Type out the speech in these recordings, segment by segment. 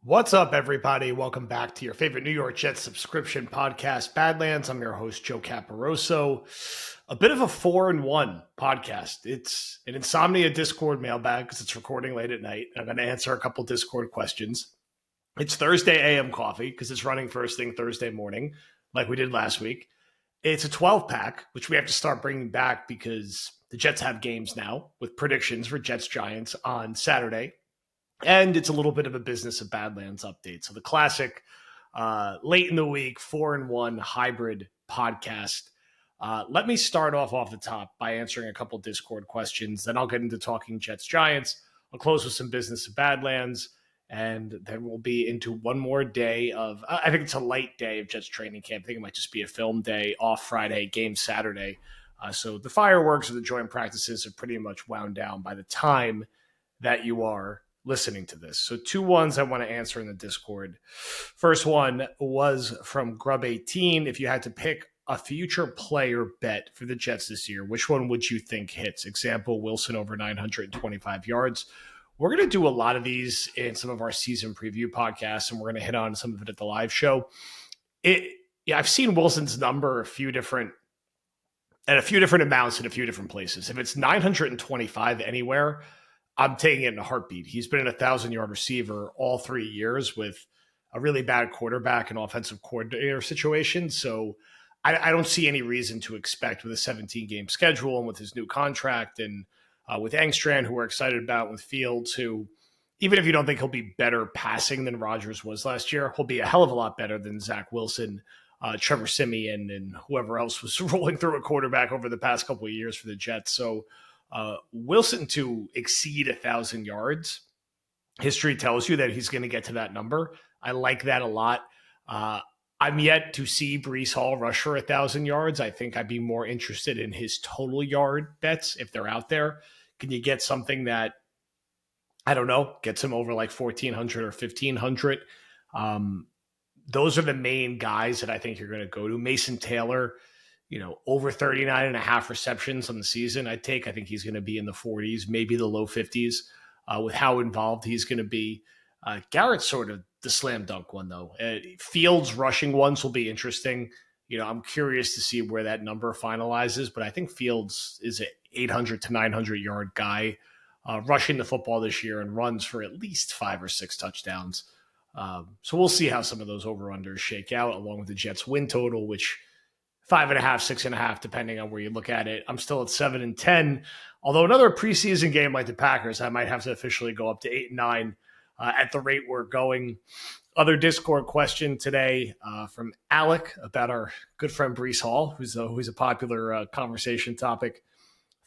What's up, everybody? Welcome back to your favorite New York Jets subscription podcast, Badlands. I'm your host, Joe Caporoso. A bit of a 4-in-1 podcast. It's an Insomnia Discord mailbag because it's recording late at night. I'm going to answer a couple Discord questions. It's Thursday AM coffee because it's running first thing Thursday morning, like we did last week. It's a 12-pack, which we have to start bringing back because the Jets have games now with predictions for Jets Giants on Saturday. And it's a little bit of a business of Badlands update. So the classic late in the week 4-in-1 hybrid podcast. Let me start off the top by answering a couple Discord questions. Then I'll get into talking Jets Giants. I'll close with some business of Badlands. And then we'll be into one more day of, I think it's a light day of Jets training camp. I think it might just be a film day, off Friday, game Saturday. So the fireworks or the joint practices are pretty much wound down by the time that you are listening to this. So two ones I want to answer in the Discord. First one was from Grub18. If you had to pick a future player bet for the Jets this year, which one would you think hits? Example, Wilson over 925 yards. We're going to do a lot of these in some of our season preview podcasts, and we're going to hit on some of it at the live show. I've seen Wilson's number a few different amounts in a few different places. If it's 925 anywhere, I'm taking it in a heartbeat. He's been an 1,000-yard receiver all 3 years with a really bad quarterback and offensive coordinator situation. So I don't see any reason to expect with a 17-game schedule and with his new contract and with Engstrand, who we're excited about, with Fields, who, even if you don't think he'll be better passing than Rodgers was last year, he'll be a hell of a lot better than Zach Wilson, Trevor Siemian, and whoever else was rolling through a quarterback over the past couple of years for the Jets. So Wilson to exceed 1,000 yards, history tells you that he's going to get to that number. I like that a lot. I'm yet to see Breece Hall rush for 1,000 yards. I think I'd be more interested in his total yard bets if they're out there. Can you get something that, I don't know, gets him over like 1,400 or 1,500? Those are the main guys that I think you're going to go to. Mason Taylor, over 39 and a half receptions on the season, I think he's going to be in the 40s, maybe the low 50s with how involved he's going to be. Garrett's sort of the slam dunk one, though. Fields rushing ones will be interesting. I'm curious to see where that number finalizes, but I think Fields is an 800 to 900 yard guy rushing the football this year and runs for at least 5 or 6 touchdowns. So we'll see how some of those over-unders shake out, along with the Jets win total, which 5.5, 6.5, depending on where you look at it. I'm still at 7 and 10. Although another preseason game like the Packers, I might have to officially go up to 8 and 9 at the rate we're going. Other Discord question today from Alec about our good friend Breece Hall, who's a popular conversation topic.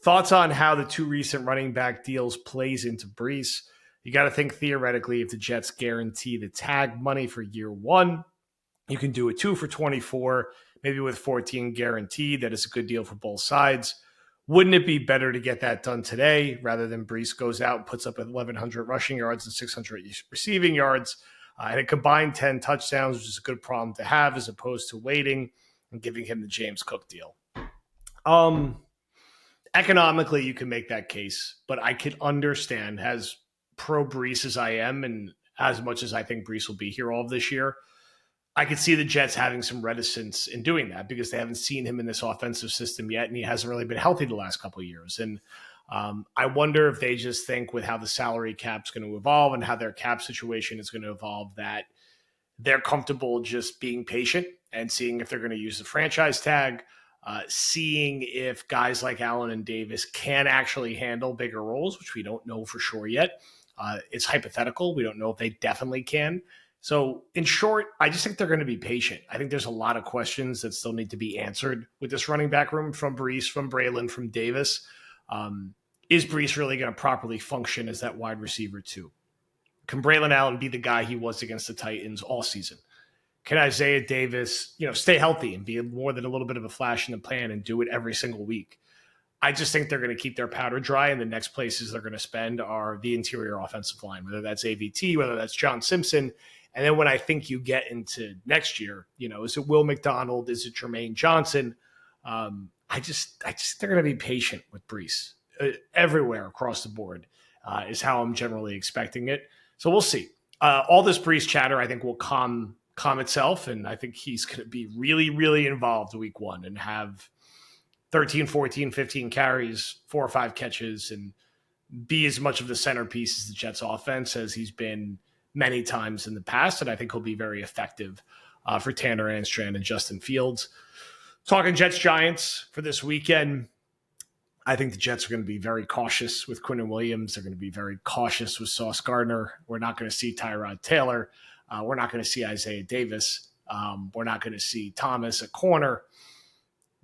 Thoughts on how the 2 recent running back deals plays into Breece? You got to think theoretically, if the Jets guarantee the tag money for year 1, you can do a 2 for 24, maybe with 14 guaranteed. That is a good deal for both sides. Wouldn't it be better to get that done today rather than Breece goes out and puts up 1,100 rushing yards and 600 receiving yards and a combined 10 touchdowns, which is a good problem to have, as opposed to waiting and giving him the James Cook deal? Economically, you can make that case, but I could understand, as pro Breece as I am and as much as I think Breece will be here all of this year, I could see the Jets having some reticence in doing that because they haven't seen him in this offensive system yet, and he hasn't really been healthy the last couple of years. And I wonder if they just think, with how the salary cap's going to evolve and how their cap situation is going to evolve, that they're comfortable just being patient and seeing if they're going to use the franchise tag, seeing if guys like Allen and Davis can actually handle bigger roles, which we don't know for sure yet. It's hypothetical. We don't know if they definitely can. So in short, I just think they're going to be patient. I think there's a lot of questions that still need to be answered with this running back room, from Breece, from Braylon, from Davis. Is Breece really going to properly function as that wide receiver too? Can Braylon Allen be the guy he was against the Titans all season? Can Isaiah Davis, stay healthy and be more than a little bit of a flash in the pan and do it every single week? I just think they're going to keep their powder dry, and the next places they're going to spend are the interior offensive line, whether that's AVT, whether that's John Simpson. And then when I think you get into next year, is it Will McDonald? Is it Jermaine Johnson? I just they're going to be patient with Breece everywhere across the board is how I'm generally expecting it. So we'll see. All this Breece chatter, I think, will calm itself, and I think he's going to be really, really involved week one and have 13, 14, 15 carries, 4 or 5 catches, and be as much of the centerpiece as the Jets offense as he's been many times in the past. And I think he'll be very effective for Tanner Anstrand and Justin Fields. Talking Jets Giants for this weekend, I think the Jets are going to be very cautious with Quinnen Williams. They're going to be very cautious with Sauce Gardner. We're not going to see Tyrod Taylor. We're not going to see Isaiah Davis. We're not going to see Thomas at corner.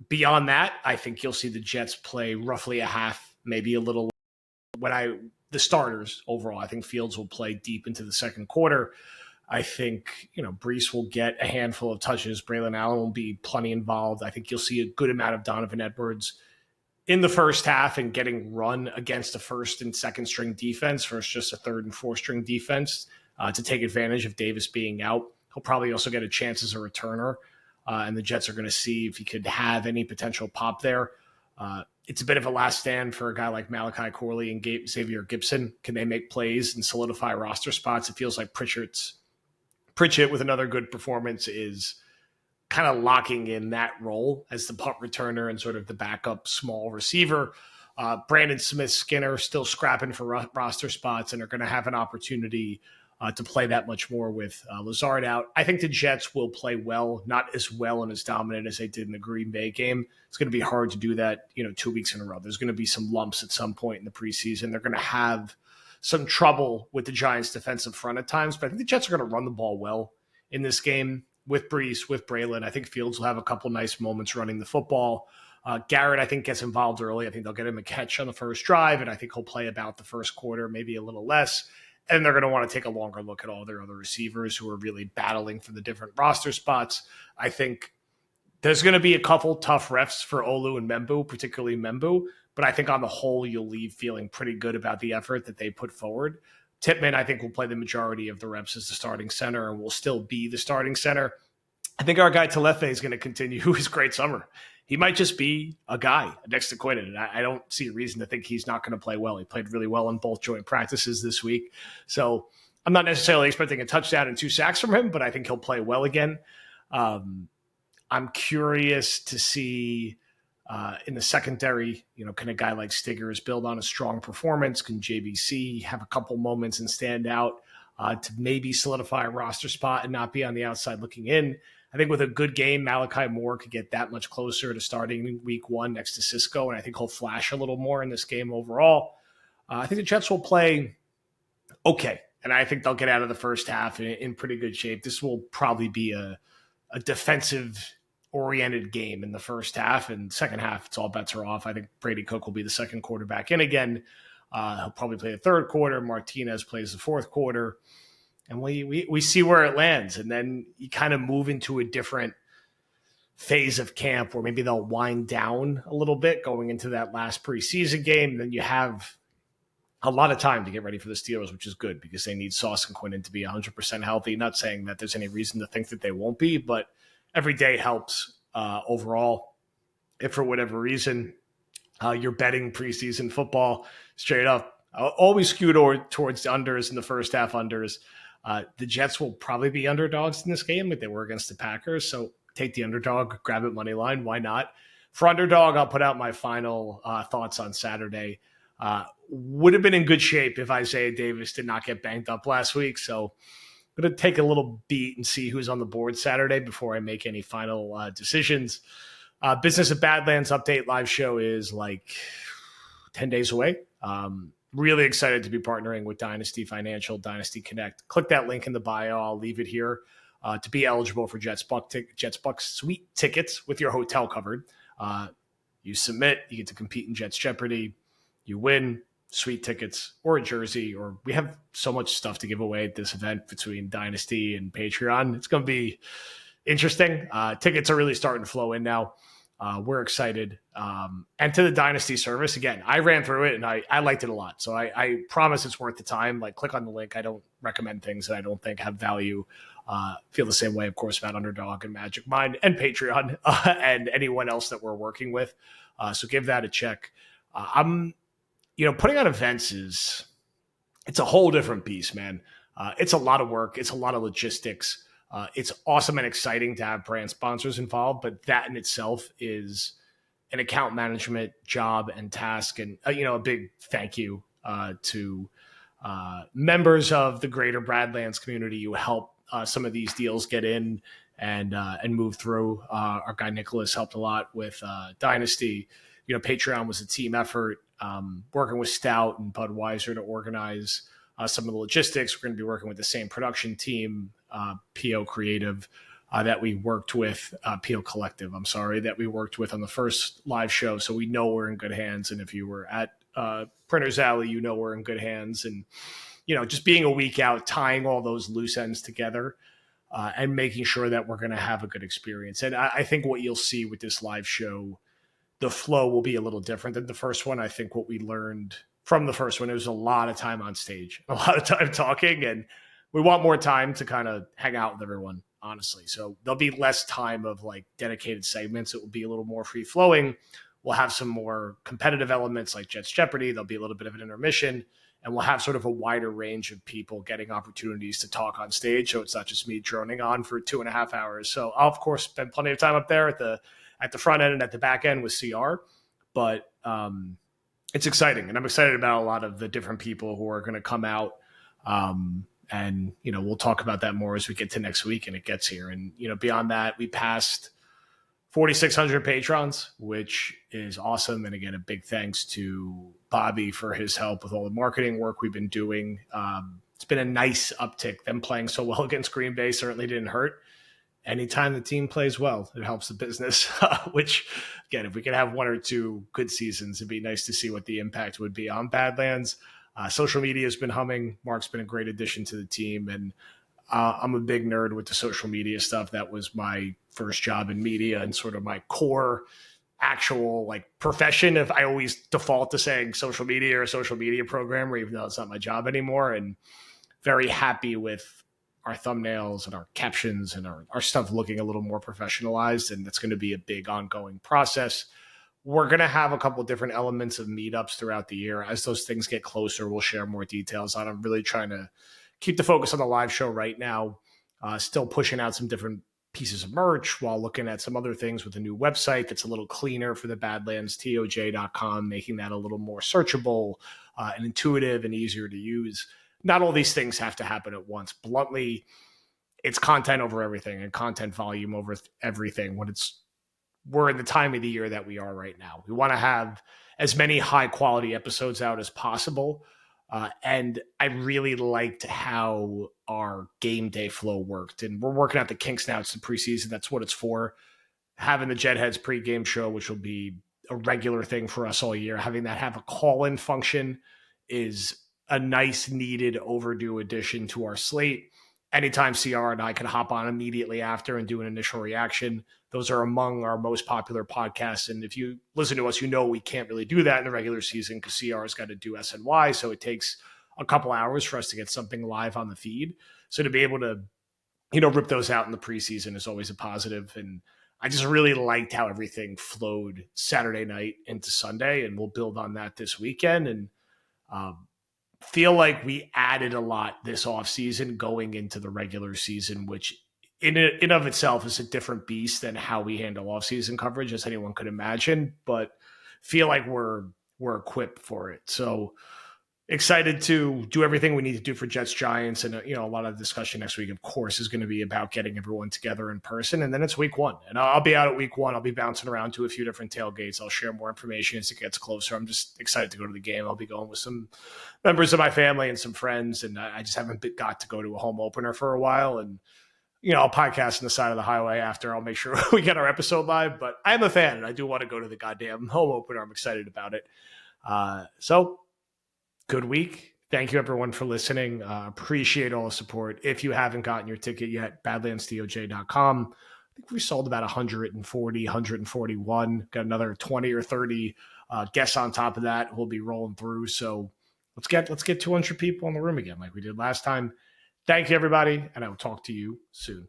Beyond that, I think you'll see the Jets play roughly a half, maybe a little. The starters overall, I think Fields will play deep into the second quarter. I think, Breece will get a handful of touches. Braylon Allen will be plenty involved. I think you'll see a good amount of Donovan Edwards in the first half and getting run against a first and second string defense versus just a third and fourth string defense to take advantage of Davis being out. He'll probably also get a chance as a returner, and the Jets are going to see if he could have any potential pop there. It's a bit of a last stand for a guy like Malachi Corley and Xavier Gibson. Can they make plays and solidify roster spots? It feels like Pritchett with another good performance is kind of locking in that role as the punt returner and sort of the backup small receiver. Brandon Smith-Skinner still scrapping for roster spots and are going to have an opportunity to play that much more with Lazard out. I think the Jets will play well, not as well and as dominant as they did in the Green Bay game. It's going to be hard to do that, 2 weeks in a row. There's going to be some lumps at some point in the preseason. They're going to have some trouble with the Giants' defensive front at times, but I think the Jets are going to run the ball well in this game with Breece, with Braylon. I think Fields will have a couple nice moments running the football. Garrett, I think, gets involved early. I think they'll get him a catch on the first drive, and I think he'll play about the first quarter, maybe a little less. And they're going to want to take a longer look at all their other receivers who are really battling for the different roster spots. I think there's going to be a couple tough refs for Olu and Membu, particularly Membu. But I think on the whole, you'll leave feeling pretty good about the effort that they put forward. Tippmann, I think, will play the majority of the reps as the starting center and will still be the starting center. I think our guy Telefe is going to continue his great summer. He might just be a guy next to Quinnen, and I don't see a reason to think he's not going to play well. He played really well in both joint practices this week. So I'm not necessarily expecting a touchdown and 2 sacks from him, but I think he'll play well again. I'm curious to see in the secondary, can a guy like Stiggers build on a strong performance? Can JBC have a couple moments and stand out to maybe solidify a roster spot and not be on the outside looking in? I think with a good game, Malachi Moore could get that much closer to starting week one next to Cisco, and I think he'll flash a little more in this game overall. I think the Jets will play okay, and I think they'll get out of the first half in pretty good shape. This will probably be a defensive-oriented game in the first half, and second half, it's all bets are off. I think Brady Cook will be the second quarterback in again. He'll probably play the third quarter. Martinez plays the fourth quarter. And we see where it lands. And then you kind of move into a different phase of camp where maybe they'll wind down a little bit going into that last preseason game. Then you have a lot of time to get ready for the Steelers, which is good because they need Sauce and Quinnen to be 100% healthy. Not saying that there's any reason to think that they won't be, but every day helps overall. If for whatever reason you're betting preseason football straight up, always skew towards the unders in the first half unders. The Jets will probably be underdogs in this game like they were against the Packers. So take the underdog, grab it money line. Why not? For underdog, I'll put out my final thoughts on Saturday. Would have been in good shape if Isaiah Davis did not get banged up last week. So I'm going to take a little beat and see who's on the board Saturday before I make any final decisions. Business at Badlands update live show is like 10 days away. Really excited to be partnering with Dynasty Financial, Dynasty Connect. Click that link in the bio. I'll leave it here to be eligible for Jets Bucks Suite tickets with your hotel covered. You submit, you get to compete in Jets Jeopardy. You win suite tickets or a jersey, or we have so much stuff to give away at this event between Dynasty and Patreon. It's going to be interesting. Tickets are really starting to flow in now. We're excited. And to the Dynasty service, again, I ran through it and I liked it a lot. So I promise it's worth the time. Like, click on the link. I don't recommend things that I don't think have value. Feel the same way, of course, about Underdog and Magic Mind and Patreon and anyone else that we're working with. So give that a check. Putting on events it's a whole different beast, man. It's a lot of work. It's a lot of logistics. It's awesome and exciting to have brand sponsors involved, but that in itself is an account management job and task. And, a big thank you to members of the greater Badlands community who help some of these deals get in and move through. Our guy Nicholas helped a lot with Dynasty. Patreon was a team effort, working with Stout and Budweiser to organize some of the logistics. We're going to be working with the same production team, PO Creative, that we worked with, PO Collective, that we worked with on the first live show. So we know we're in good hands. And if you were at Printer's Alley, we're in good hands. And, just being a week out, tying all those loose ends together and making sure that we're going to have a good experience. And I think what you'll see with this live show, the flow will be a little different than the first one. I think what we learned from the first one, it was a lot of time on stage, a lot of time talking, and we want more time to kind of hang out with everyone, honestly. So there'll be less time of like dedicated segments. It will be a little more free flowing. We'll have some more competitive elements like Jets Jeopardy. There'll be a little bit of an intermission, and we'll have sort of a wider range of people getting opportunities to talk on stage. So it's not just me droning on for 2.5 hours. So I'll of course spend plenty of time up there at the front end and at the back end with CR, but it's exciting. And I'm excited about a lot of the different people who are going to come out. And, we'll talk about that more as we get to next week and it gets here. And, beyond that, we passed 4,600 patrons, which is awesome. And again, a big thanks to Bobby for his help with all the marketing work we've been doing. It's been a nice uptick. Them playing so well against Green Bay certainly didn't hurt. Anytime the team plays well, it helps the business, which, again, if we could have one or two good seasons, it'd be nice to see what the impact would be on Badlands. Social media has been humming. Mark's been a great addition to the team, and I'm a big nerd with the social media stuff. That was my first job in media and sort of my core actual profession. If I always default to saying social media or social media programmer, even though it's not my job anymore, and very happy with our thumbnails and our captions and our stuff looking a little more professionalized. And that's going to be a big ongoing process. We're going to have a couple of different elements of meetups throughout the year. As those things get closer, we'll share more details on. I'm really trying to keep the focus on the live show right now. Still pushing out some different pieces of merch while looking at some other things with a new website that's a little cleaner for the Badlands, toj.com, making that a little more searchable and intuitive and easier to use. Not all these things have to happen at once. Bluntly, it's content over everything and content volume over everything when we're in the time of the year that we are right now. We want to have as many high quality episodes out as possible. And I really liked how our game day flow worked. And we're working out the kinks now. It's the preseason. That's what it's for. Having the Jetheads pregame show, which will be a regular thing for us all year, having that have a call-in function is a nice, needed, overdue addition to our slate. Anytime CR and I can hop on immediately after and do an initial reaction, those are among our most popular podcasts. And if you listen to us, we can't really do that in the regular season because CR has got to do SNY. So it takes a couple hours for us to get something live on the feed. So to be able to, rip those out in the preseason is always a positive. And I just really liked how everything flowed Saturday night into Sunday. And we'll build on that this weekend. And feel like we added a lot this offseason going into the regular season, which in of itself is a different beast than how we handle offseason coverage, as anyone could imagine, but feel like we're equipped for it. So excited to do everything we need to do for Jets Giants. And, a lot of discussion next week, of course, is going to be about getting everyone together in person. And then it's week one. And I'll be out at week one. I'll be bouncing around to a few different tailgates. I'll share more information as it gets closer. I'm just excited to go to the game. I'll be going with some members of my family and some friends. And I just haven't got to go to a home opener for a while. And, I'll podcast on the side of the highway after. I'll make sure we get our episode live. But I'm a fan, and I do want to go to the goddamn home opener. I'm excited about it. So good week. Thank you, everyone, for listening. Appreciate all the support. If you haven't gotten your ticket yet, badlandstoj.com. I think we sold about 140, 141. Got another 20 or 30 guests on top of that. We'll be rolling through. So let's get 200 people in the room again like we did last time. Thank you, everybody, and I will talk to you soon.